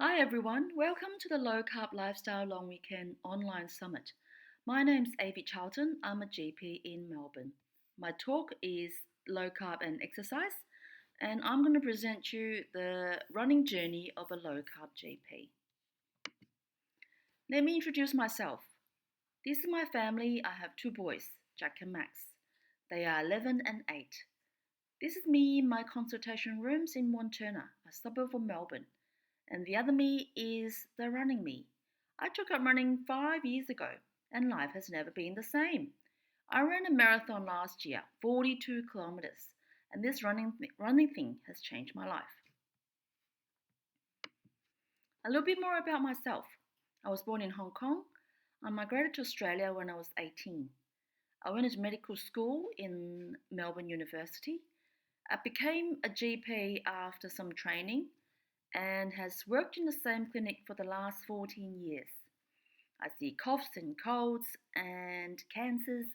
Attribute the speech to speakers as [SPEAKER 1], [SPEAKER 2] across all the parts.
[SPEAKER 1] Hi everyone, welcome to the Low Carb Lifestyle Long Weekend Online Summit. My name's Charlton, I'm a GP in Melbourne. My talk is low carb and exercise, and I'm going to present you the running journey of a low carb GP. Let me introduce myself. This is my family. I have two boys, Jack and Max. They are 11 and 8. This is me in my consultation rooms in Montana, a suburb of Melbourne. And the other me is the running me. I took up running 5 years ago, and life has never been the same. I ran a marathon last year, 42 kilometers, and this running thing has changed my life. A little bit more about myself. I was born in Hong Kong. I migrated to Australia when I was 18. I went to medical school in Melbourne University. I became a GP after some training and has worked in the same clinic for the last 14 years. I see coughs and colds and cancers,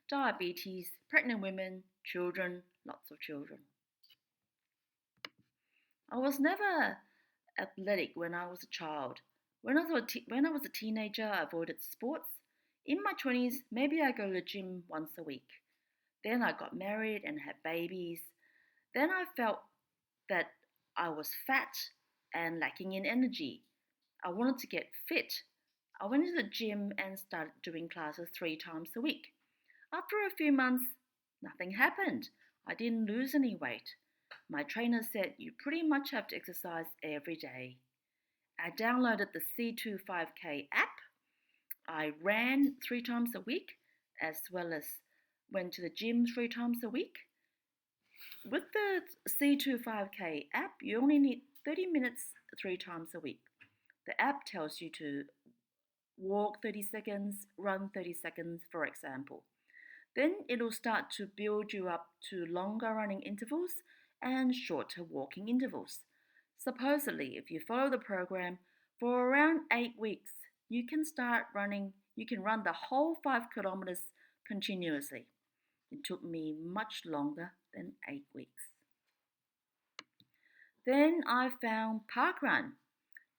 [SPEAKER 1] diabetes, pregnant women, children, lots of children. I was never athletic when I was a child. When I was a teenager, I avoided sports. In my 20s, maybe I go to the gym once a week. Then I got married and had babies. Then I felt that I was fat and lacking in energy. I wanted to get fit. I went to the gym and started doing classes 3 times a week. After a few months, nothing happened. I didn't lose any weight. My trainer said you pretty much have to exercise every day. I downloaded the C25K app. I ran 3 times a week as well as went to the gym 3 times a week. With the C25K app, you only need 30 minutes 3 times a week. The app tells you to walk 30 seconds, run 30 seconds, for example. Then it'll start to build you up to longer running intervals and shorter walking intervals. Supposedly, if you follow the program for around 8 weeks, you can run the whole 5 kilometers continuously. It took me much longer than 8 weeks. Then I found Parkrun.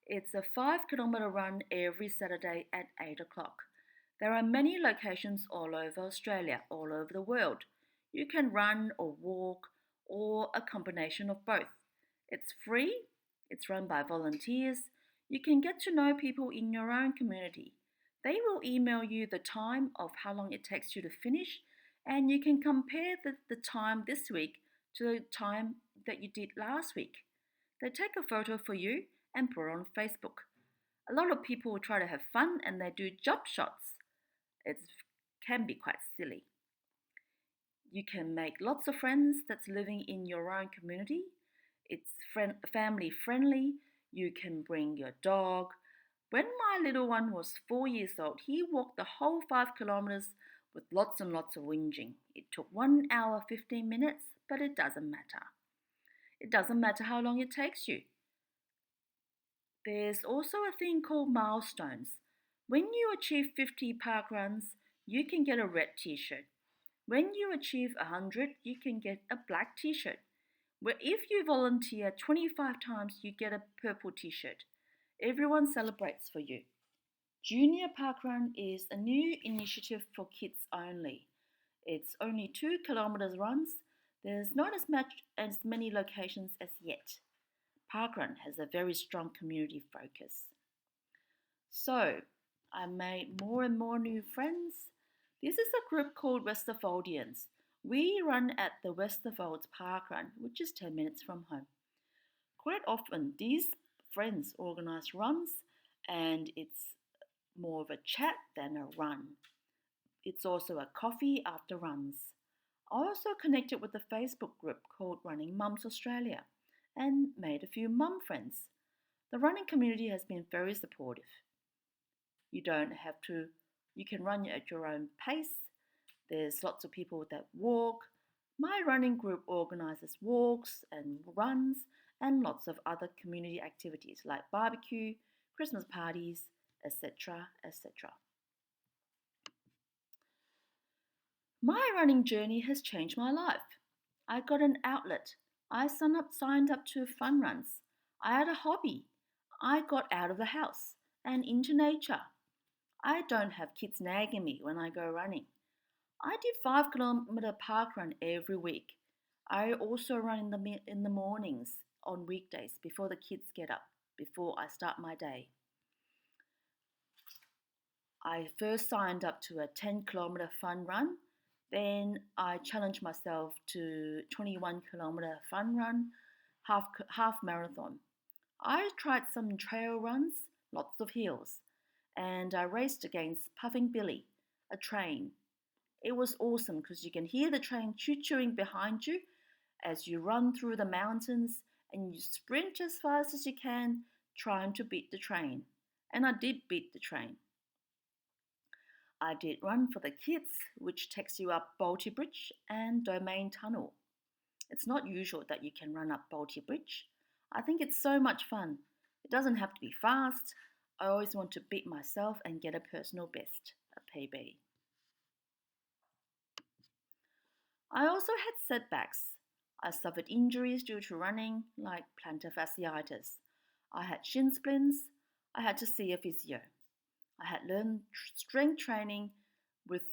[SPEAKER 1] It's a 5 kilometer run every Saturday at 8 o'clock. There are many locations all over Australia, all over the world. You can run or walk or a combination of both. It's free, it's run by volunteers. You can get to know people in your own community. They will email you the time of how long it takes you to finish, and you can compare the time this week to the time that you did last week. They take a photo for you and put it on Facebook. A lot of people try to have fun and they do jump shots. It can be quite silly. You can make lots of friends that's living in your own community. It's family friendly. You can bring your dog. When my little one was 4 years old, he walked the whole 5 kilometers with lots and lots of whinging. It took 1 hour 15 minutes, but it doesn't matter. It doesn't matter how long it takes you. There's also a thing called milestones. When you achieve 50 park runs, you can get a red t-shirt. When you achieve 100, you can get a black t-shirt. Where if you volunteer 25 times, you get a purple t-shirt. Everyone celebrates for you. Junior Parkrun is a new initiative for kids only. It's only 2 kilometers runs. There's not as many locations as yet. Parkrun has a very strong community focus. So, I made more and more new friends. This is a group called Westerfoldians. We run at the Westerfolds Parkrun, which is 10 minutes from home. Quite often, these friends organise runs, and it's more of a chat than a run. It's also a coffee after runs. I also connected with a Facebook group called Running Mums Australia and made a few mum friends. The running community has been very supportive. You can run at your own pace. There's lots of people that walk. My running group organises walks and runs and lots of other community activities like barbecue, Christmas parties, etc., etc. My running journey has changed my life. I got an outlet. I signed up to fun runs. I had a hobby. I got out of the house and into nature. I don't have kids nagging me when I go running. I did 5 kilometer park run every week. I also run in the mornings on weekdays before the kids get up, before I start my day. I first signed up to a 10 kilometer fun run. Then I challenged myself to 21 kilometer fun run, half marathon. I tried some trail runs, lots of hills, and I raced against Puffing Billy, a train. It was awesome because you can hear the train choo-chooing behind you as you run through the mountains and you sprint as fast as you can, trying to beat the train. And I did beat the train. I did Run for the Kids, which takes you up Balti Bridge and Domain Tunnel. It's not usual that you can run up Balti Bridge. I think it's so much fun. It doesn't have to be fast. I always want to beat myself and get a personal best, a PB. I also had setbacks. I suffered injuries due to running, like plantar fasciitis. I had shin splints. I had to see a physio. I had learned strength training with,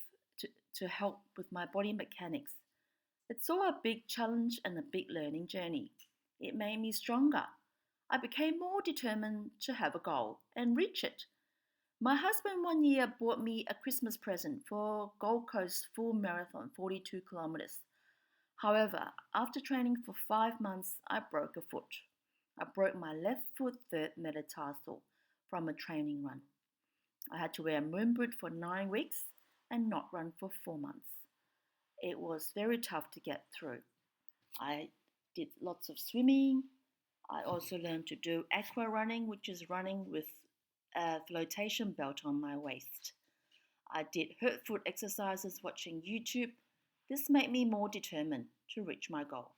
[SPEAKER 1] to help with my body mechanics. It's all a big challenge and a big learning journey. It made me stronger. I became more determined to have a goal and reach it. My husband one year bought me a Christmas present for Gold Coast full marathon, 42 kilometers. However, after training for 5 months, I broke a foot. I broke my left foot third metatarsal from a training run. I had to wear a moon boot for 9 weeks and not run for 4 months. It was very tough to get through. I did lots of swimming. I also learned to do aqua running, which is running with a flotation belt on my waist. I did hurt foot exercises watching YouTube. This made me more determined to reach my goal.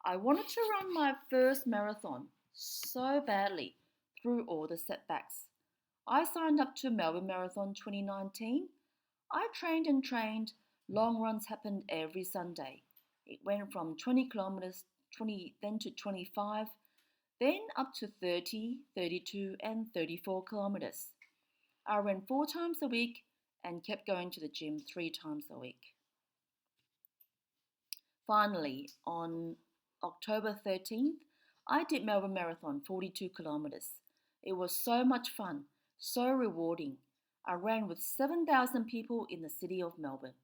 [SPEAKER 1] I wanted to run my first marathon so badly through all the setbacks. I signed up to Melbourne Marathon 2019. I trained and trained. Long runs happened every Sunday. It went from 20 kilometers, then to 25, then up to 30, 32, and 34 kilometers. I ran 4 times a week and kept going to the gym 3 times a week. Finally, on October 13th, I did Melbourne Marathon 42 kilometers. It was so much fun, so rewarding. I ran with 7,000 people in the city of Melbourne.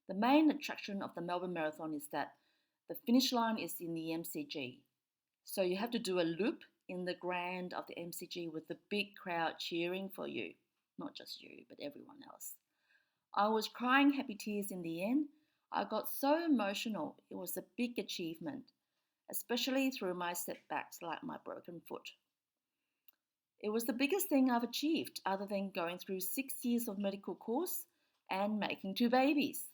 [SPEAKER 1] The main attraction of the Melbourne Marathon is that the finish line is in the MCG. So you have to do a loop in the grand of the MCG with the big crowd cheering for you. Not just you, but everyone else. I was crying happy tears in the end. I got so emotional. It was a big achievement, especially through my setbacks like my broken foot. It was the biggest thing I've achieved other than going through 6 years of medical course and making 2 babies.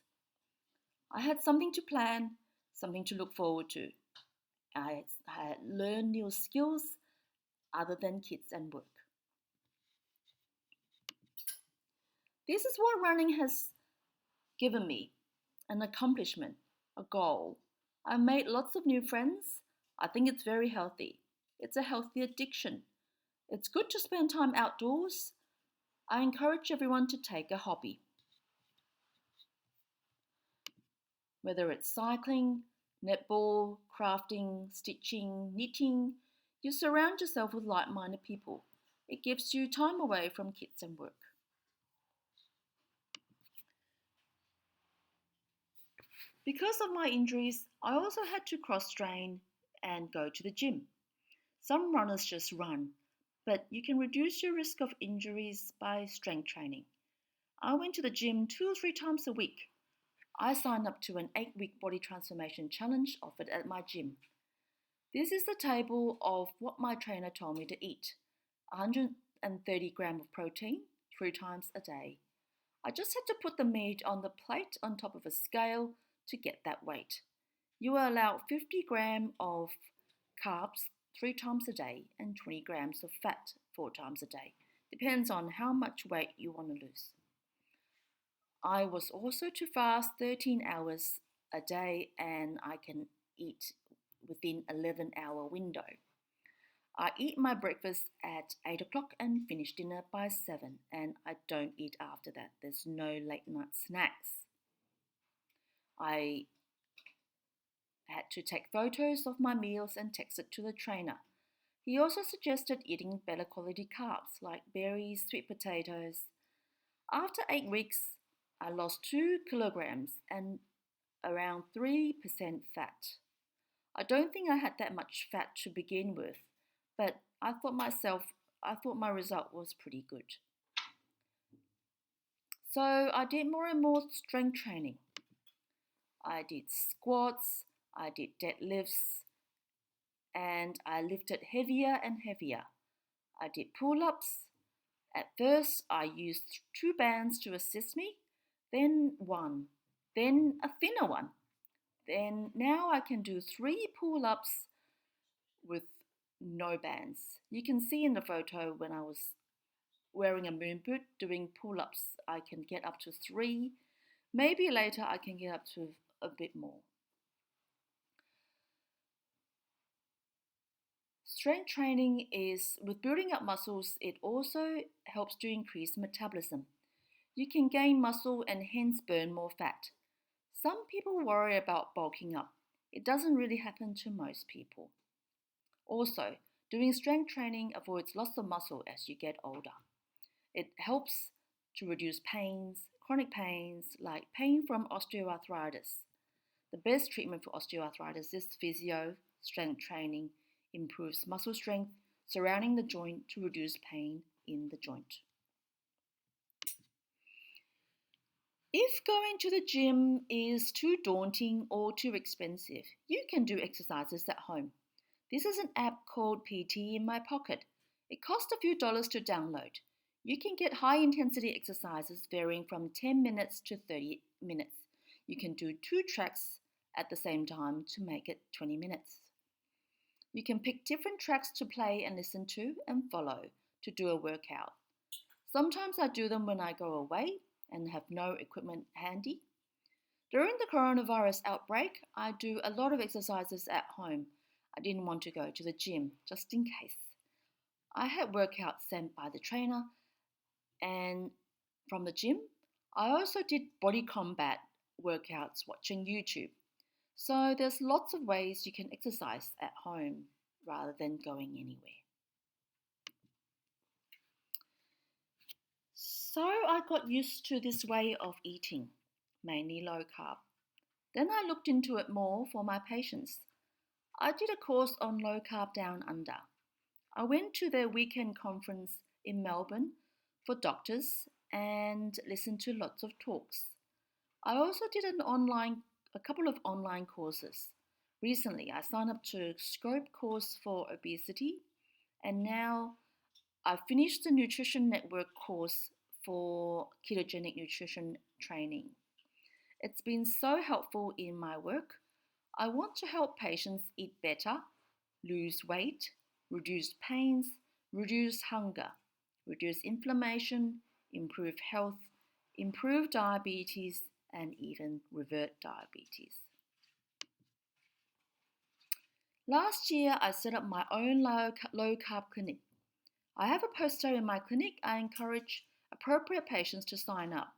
[SPEAKER 1] I had something to plan, something to look forward to. I had learned new skills other than kids and work. This is what running has given me, an accomplishment, a goal. I made lots of new friends. I think it's very healthy. It's a healthy addiction. It's good to spend time outdoors. I encourage everyone to take a hobby. Whether it's cycling, netball, crafting, stitching, knitting, you surround yourself with like-minded people. It gives you time away from kids and work. Because of my injuries, I also had to cross-train and go to the gym. Some runners just run, but you can reduce your risk of injuries by strength training. I went to the gym 2 or 3 times a week. I signed up to an 8-week body transformation challenge offered at my gym. This is the table of what my trainer told me to eat. 130 grams of protein 3 times a day. I just had to put the meat on the plate on top of a scale to get that weight. You are allowed 50 grams of carbs 3 times a day and 20 grams of fat 4 times a day. Depends on how much weight you want to lose. I was also to fast 13 hours a day and I can eat within 11-hour window. I eat my breakfast at 8 o'clock and finish dinner by 7, and I don't eat after that. There's no late night snacks. I had to take photos of my meals and text it to the trainer. He also suggested eating better quality carbs like berries, sweet potatoes. After 8 weeks, I lost 2 kilograms and around 3% fat. I don't think I had that much fat to begin with, but I thought my result was pretty good. So I did more and more strength training. I did squats, I did deadlifts, and I lifted heavier and heavier. I did pull-ups. At first, I used 2 bands to assist me, then 1, then a thinner one. Then now I can do 3 pull-ups with no bands. You can see in the photo when I was wearing a moon boot doing pull-ups, I can get up to 3. Maybe later I can get up to a bit more. Strength training is, with building up muscles, it also helps to increase metabolism. You can gain muscle and hence burn more fat. Some people worry about bulking up. It doesn't really happen to most people. Also, doing strength training avoids loss of muscle as you get older. It helps to reduce pains, chronic pains like pain from osteoarthritis. The best treatment for osteoarthritis is physio. Strength training improves muscle strength surrounding the joint to reduce pain in the joint. If going to the gym is too daunting or too expensive, you can do exercises at home. This is an app called PT in My Pocket. It costs a few dollars to download. You can get high intensity exercises varying from 10 minutes to 30 minutes. You can do 2 tracks at the same time to make it 20 minutes. You can pick different tracks to play and listen to and follow to do a workout. Sometimes I do them when I go away and have no equipment handy. During the coronavirus outbreak, I do a lot of exercises at home. I didn't want to go to the gym just in case. I had workouts sent by the trainer and from the gym. I also did body combat workouts watching YouTube. So there's lots of ways you can exercise at home rather than going anywhere. So I got used to this way of eating, mainly low carb. Then I looked into it more for my patients. I did a course on low carb down under. I went to their weekend conference in Melbourne for doctors and listened to lots of talks. I also did a couple of online courses. Recently, I signed up to a Scope course for obesity, and now I finished the Nutrition Network course for ketogenic nutrition training. It's been so helpful in my work. I want to help patients eat better, lose weight, reduce pains, reduce hunger, reduce inflammation, improve health, improve diabetes, and even revert diabetes. Last year, I set up my own low carb clinic. I have a poster in my clinic. I encourage appropriate patients to sign up.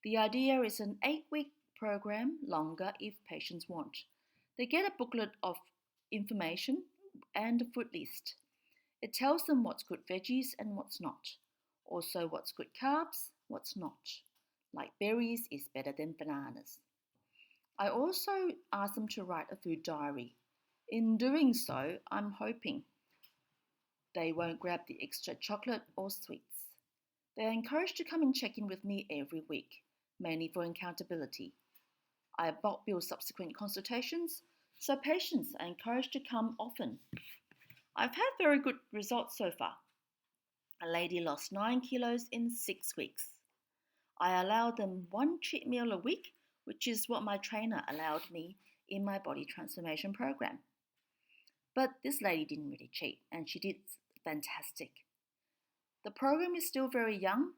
[SPEAKER 1] The idea is an 8-week program, longer if patients want. They get a booklet of information and a food list. It tells them what's good veggies and what's not. Also what's good carbs, what's not. Like berries is better than bananas. I also ask them to write a food diary. In doing so, I'm hoping they won't grab the extra chocolate or sweets. They are encouraged to come and check in with me every week, mainly for accountability. I bill subsequent consultations, so patients are encouraged to come often. I've had very good results so far. A lady lost 9 kilos in 6 weeks. I allowed them 1 cheat meal a week, which is what my trainer allowed me in my body transformation program. But this lady didn't really cheat, and she did fantastic. The program is still very young.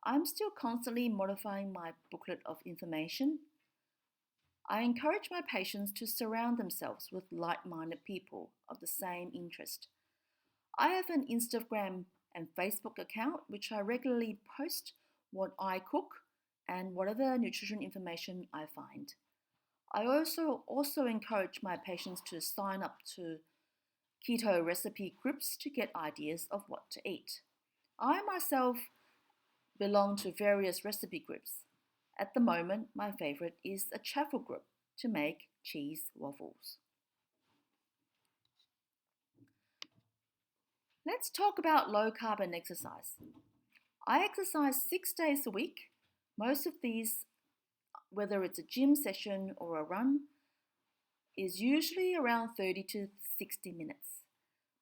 [SPEAKER 1] I'm still constantly modifying my booklet of information. I encourage my patients to surround themselves with like minded people of the same interest. I have an Instagram and Facebook account which I regularly post what I cook and whatever nutrition information I find. I also encourage my patients to sign up to keto recipe groups to get ideas of what to eat. I myself belong to various recipe groups. At the moment, my favorite is a chaffle group to make cheese waffles. Let's talk about low carb and exercise. I exercise 6 days a week. Most of these, whether it's a gym session or a run, is usually around 30 to 60 minutes.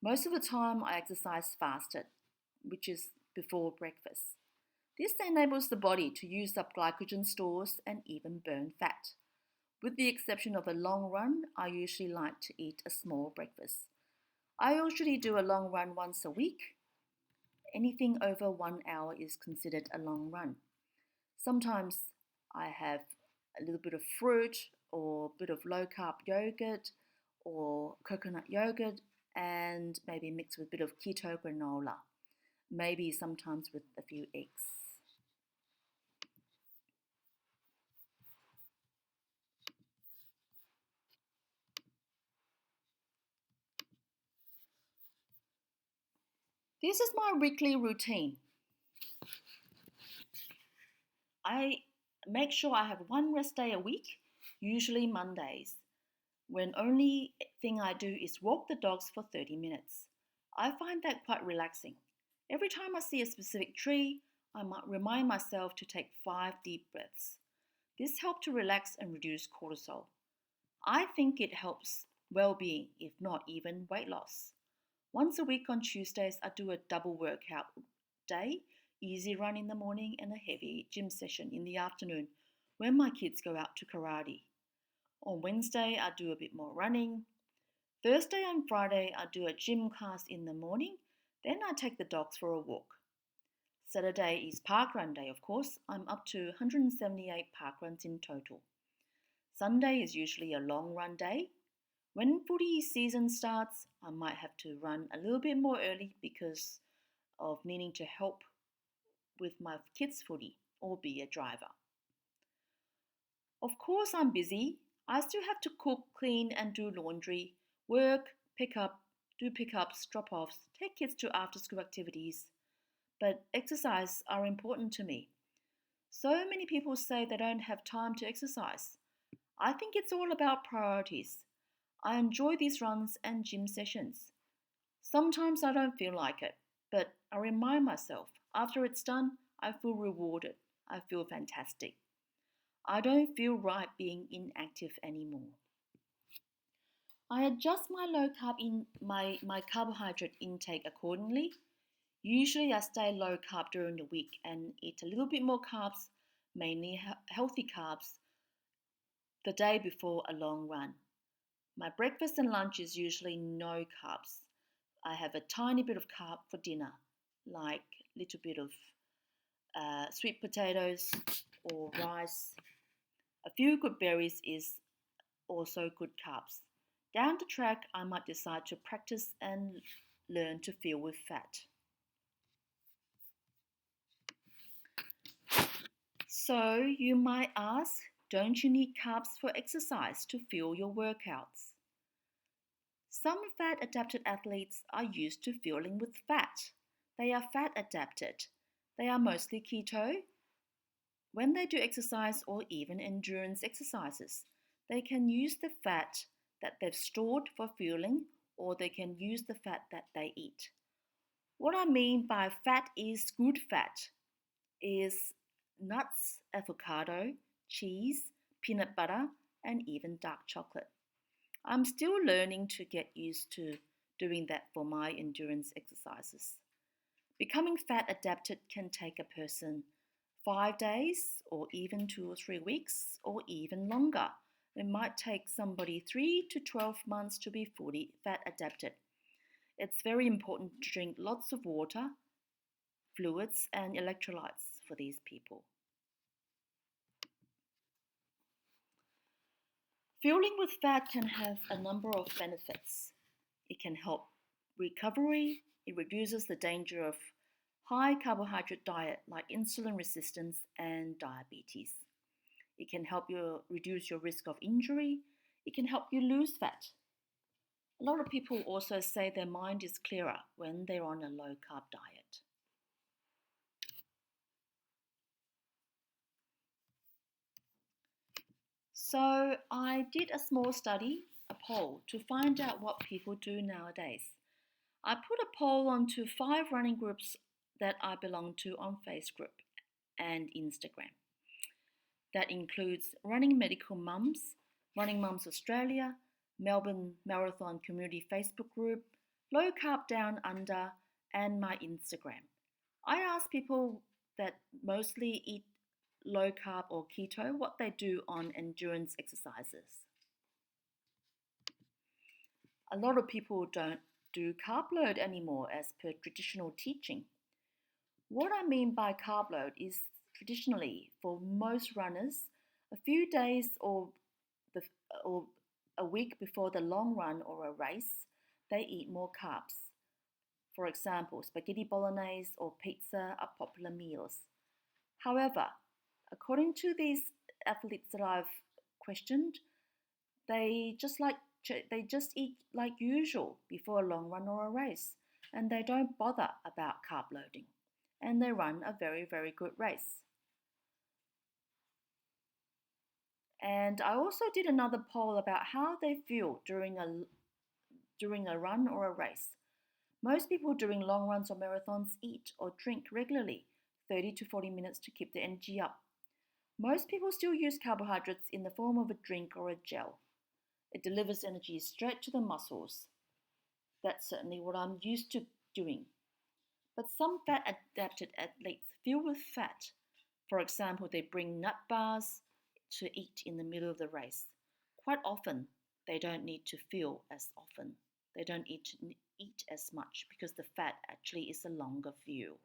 [SPEAKER 1] Most of the time, I exercise fasted, which is before breakfast. This enables the body to use up glycogen stores and even burn fat. With the exception of a long run, I usually like to eat a small breakfast. I usually do a long run once a week. Anything over 1 hour is considered a long run. Sometimes I have a little bit of fruit or a bit of low carb yogurt or coconut yogurt and maybe mixed with a bit of keto granola, maybe sometimes with a few eggs. This is my weekly routine. I make sure I have one rest day a week, usually Mondays, when only thing I do is walk the dogs for 30 minutes. I find that quite relaxing. Every time I see a specific tree, I might remind myself to take 5 deep breaths. This helps to relax and reduce cortisol. I think it helps well-being, if not even weight loss. Once a week on Tuesdays, I do a double workout day, easy run in the morning and a heavy gym session in the afternoon when my kids go out to karate. On Wednesday, I do a bit more running. Thursday and Friday, I do a gym class in the morning, then I take the dogs for a walk. Saturday is park run day, of course. I'm up to 178 park runs in total. Sunday is usually a long run day. When footy season starts, I might have to run a little bit more early because of needing to help with my kids' footy or be a driver. Of course, I'm busy. I still have to cook, clean, and do laundry, work, pick up, do pickups, drop offs, take kids to after school activities. But exercise are important to me. So many people say they don't have time to exercise. I think it's all about priorities. I enjoy these runs and gym sessions. Sometimes I don't feel like it, but I remind myself after it's done, I feel rewarded. I feel fantastic. I don't feel right being inactive anymore. I adjust my low carb in my carbohydrate intake accordingly. Usually I stay low carb during the week and eat a little bit more carbs, mainly healthy carbs, the day before a long run. My breakfast and lunch is usually no carbs. I have a tiny bit of carb for dinner, like a little bit of sweet potatoes or rice. A few good berries is also good carbs. Down the track, I might decide to practice and learn to feel with fat. So you might ask, don't you need carbs for exercise to fuel your workouts? Some fat adapted athletes are used to fueling with fat. They are fat adapted. They are mostly keto. When they do exercise or even endurance exercises, they can use the fat that they've stored for fueling or they can use the fat that they eat. What I mean by fat is good fat is nuts, avocado, cheese, peanut butter, and even dark chocolate. I'm still learning to get used to doing that for my endurance exercises. Becoming fat adapted can take a person 5 days or even 2 or 3 weeks or even longer. It might take somebody 3 to 12 months to be fully fat adapted. It's very important to drink lots of water, fluids, and electrolytes for these people. Fueling with fat can have a number of benefits. It can help recovery, it reduces the danger of high carbohydrate diet like insulin resistance and diabetes. It can help you reduce your risk of injury. It can help you lose fat. A lot of people also say their mind is clearer when they're on a low carb diet. So I did a small study, a poll, to find out what people do nowadays. I put a poll onto 5 running groups that I belong to on Facebook and Instagram. That includes Running Medical Mums, Running Mums Australia, Melbourne Marathon Community Facebook group, Low Carb Down Under, and my Instagram. I asked people that mostly eat low carb or keto what they do on endurance exercises. A lot of people don't do carb load anymore as per traditional teaching. What I mean by carb load is traditionally for most runners, a few days the, or a week before the long run or a race, they eat more carbs. For example, spaghetti bolognese or pizza are popular meals. However, according to these athletes that I've questioned, they just eat like usual before a long run or a race, and they don't bother about carb loading, and they run a very, very good race. And I also did another poll about how they feel during a run or a race. Most people doing long runs or marathons eat or drink regularly, 30 to 40 minutes to keep the energy up. Most people still use carbohydrates in the form of a drink or a gel. It delivers energy straight to the muscles. That's certainly what I'm used to doing. But some fat adapted athletes fuel with fat. For example, they bring nut bars to eat in the middle of the race. Quite often, they don't need to fuel as often. They don't need to eat as much because the fat actually is a longer fuel.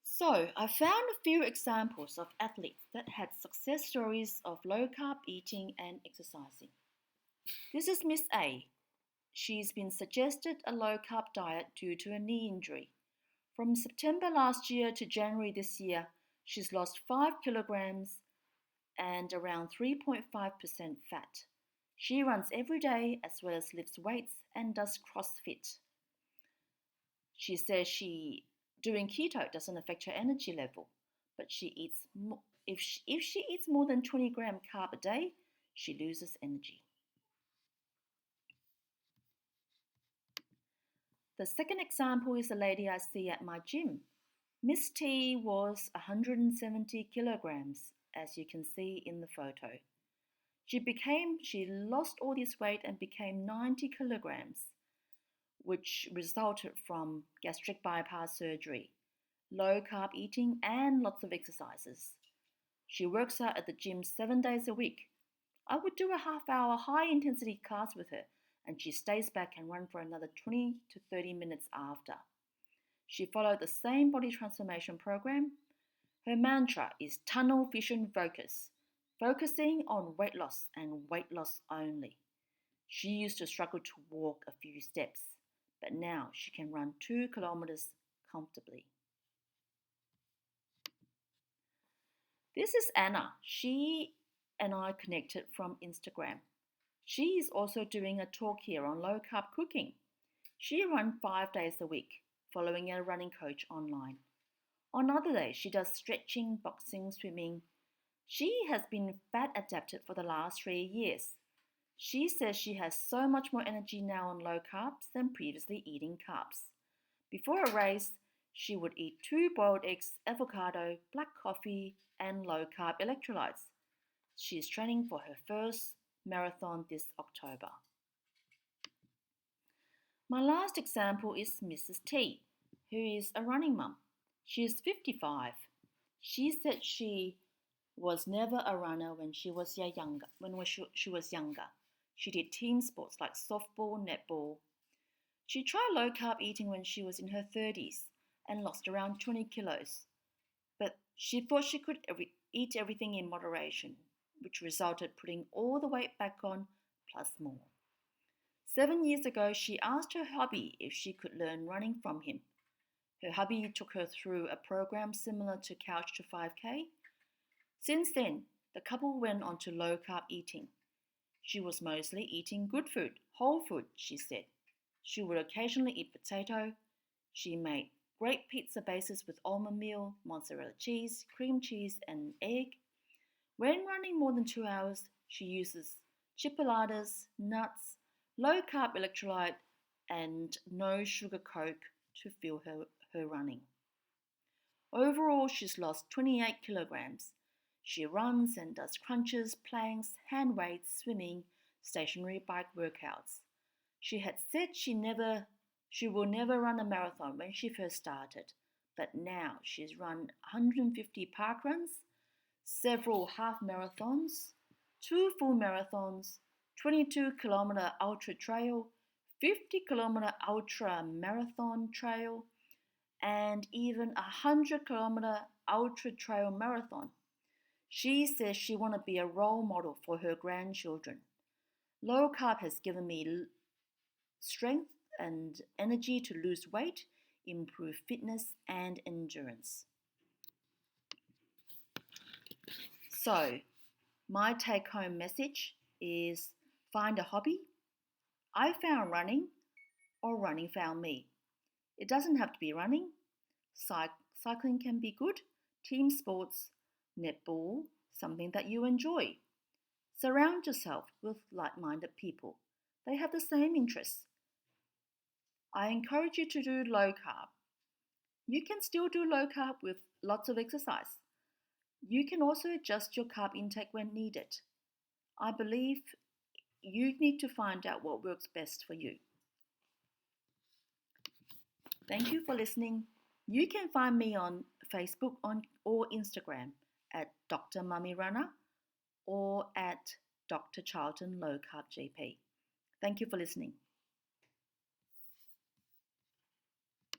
[SPEAKER 1] So I found a few examples of athletes that had success stories of low carb eating and exercising. This is Miss A. She's been suggested a low carb diet due to a knee injury. From September last year to January this year, she's lost 5 kilograms and around 3.5% fat. She runs every day as well as lifts weights and does CrossFit. She says doing keto doesn't affect her energy level, but if she eats more than 20 gram carb a day, she loses energy. The second example is a lady I see at my gym. Miss T was 170 kilograms, as you can see in the photo. She lost all this weight and became 90 kilograms, which resulted from gastric bypass surgery, low carb eating, and lots of exercises. She works out at the gym 7 days a week. I would do a half-hour high-intensity class with her, and she stays back and runs for another 20 to 30 minutes after. She followed the same body transformation program. Her mantra is tunnel vision focus, focusing on weight loss and weight loss only. She used to struggle to walk a few steps, but now she can run 2 kilometers comfortably. This is Anna. She and I connected from Instagram. She is also doing a talk here on low carb cooking. She runs 5 days a week, following a running coach online. On other days, she does stretching, boxing, swimming. She has been fat adapted for the last 3 years. She says she has so much more energy now on low carbs than previously eating carbs. Before a race, she would eat 2 boiled eggs, avocado, black coffee, and low carb electrolytes. She is training for her first marathon this October. My last example is Mrs. T, who is a running mum. She is 55. She said she was never a runner when she was younger. She did team sports like softball, netball. She tried low carb eating when she was in her 30s and lost around 20 kilos. But she thought she could eat everything in moderation. which resulted putting all the weight back on plus more. 7 years ago, she asked her hubby if she could learn running from him. Her hubby took her through a program similar to Couch to 5K. Since then, the couple went on to low carb eating. She was mostly eating good food, whole food, she said. She would occasionally eat potato. She made great pizza bases with almond meal, mozzarella cheese, cream cheese, and egg. When running more than 2 hours, she uses chipolatas, nuts, low carb electrolyte, and no sugar Coke to fuel her running. Overall, she's lost 28 kilograms. She runs and does crunches, planks, hand weights, swimming, stationary bike workouts. She had said she will never run a marathon when she first started, but now she's run 150 park runs, several half marathons, 2 full marathons, 22-kilometer ultra trail, 50-kilometer ultra marathon trail, and even a 100-kilometer ultra trail marathon. She says she wants to be a role model for her grandchildren. Low carb has given me strength and energy to lose weight, improve fitness and endurance. So, my take-home message is find a hobby. I found running, or running found me. It doesn't have to be running. Cycling can be good. Team sports, netball, something that you enjoy. Surround yourself with like-minded people. They have the same interests. I encourage you to do low carb. You can still do low carb with lots of exercise. You can also adjust your carb intake when needed. I believe you need to find out what works best for you. Thank you for listening. You can find me on Facebook or Instagram at Dr. Mummy Runner or at Dr. Charlton Low Carb GP. Thank you for listening.